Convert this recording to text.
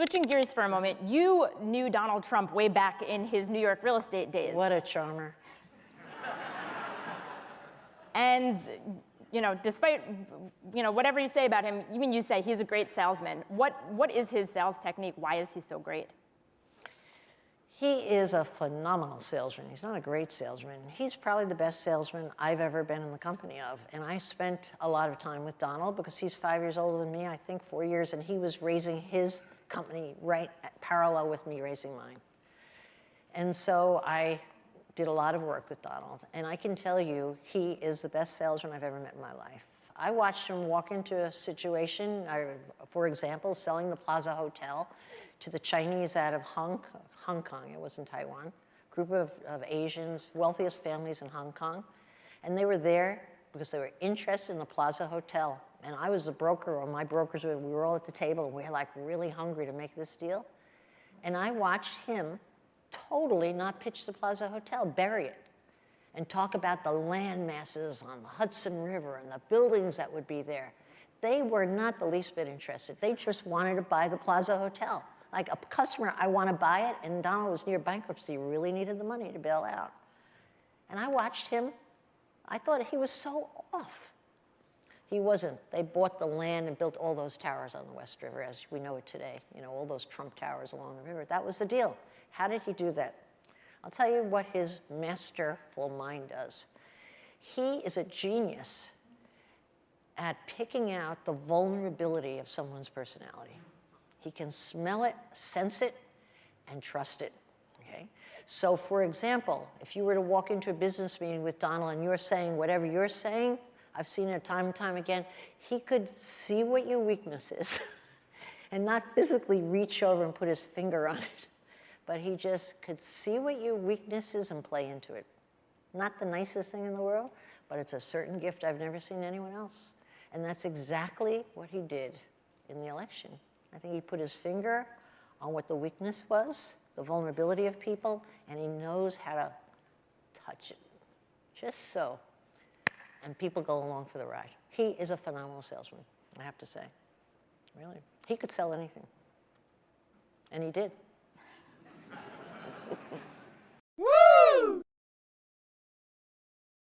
Switching gears for a moment, you knew Donald Trump way back in his New York real estate days. What a charmer. And, despite, whatever you say about him, even you say he's a great salesman. What is his sales technique? Why is he so great? He is a phenomenal salesman. He's not a great salesman. He's probably the best salesman I've ever been in the company of. And I spent a lot of time with Donald because he's 5 years older than me, I think 4 years, and he was raising his company right parallel with me raising mine. And so I did a lot of work with Donald. And I can tell you, he is the best salesman I've ever met in my life. I watched him walk into a situation, for example, selling the Plaza Hotel to the Chinese out of Hong Kong, it was in Taiwan, group of Asians, wealthiest families in Hong Kong. And they were there because they were interested in the Plaza Hotel. And I was the broker, or my brokers, we were all at the table, and we were like really hungry to make this deal. And I watched him totally not pitch the Plaza Hotel, bury it, and talk about the land masses on the Hudson River and the buildings that would be there. They were not the least bit interested. They just wanted to buy the Plaza Hotel. Like a customer, I want to buy it, and Donald was near bankruptcy, really needed the money to bail out. And I watched him. I thought he was so off. He wasn't. They bought the land and built all those towers on the West River as we know it today. All those Trump towers along the river. That was the deal. How did he do that? I'll tell you what his masterful mind does. He is a genius at picking out the vulnerability of someone's personality. He can smell it, sense it, and trust it, okay? So for example, if you were to walk into a business meeting with Donald and you're saying whatever you're saying, I've seen it time and time again, he could see what your weakness is and not physically reach over and put his finger on it, but he just could see what your weakness is and play into it. Not the nicest thing in the world, but it's a certain gift I've never seen anyone else. And that's exactly what he did in the election. I think he put his finger on what the weakness was, the vulnerability of people, and he knows how to touch it, just so. And people go along for the ride. He is a phenomenal salesman, I have to say. Really. He could sell anything. And he did.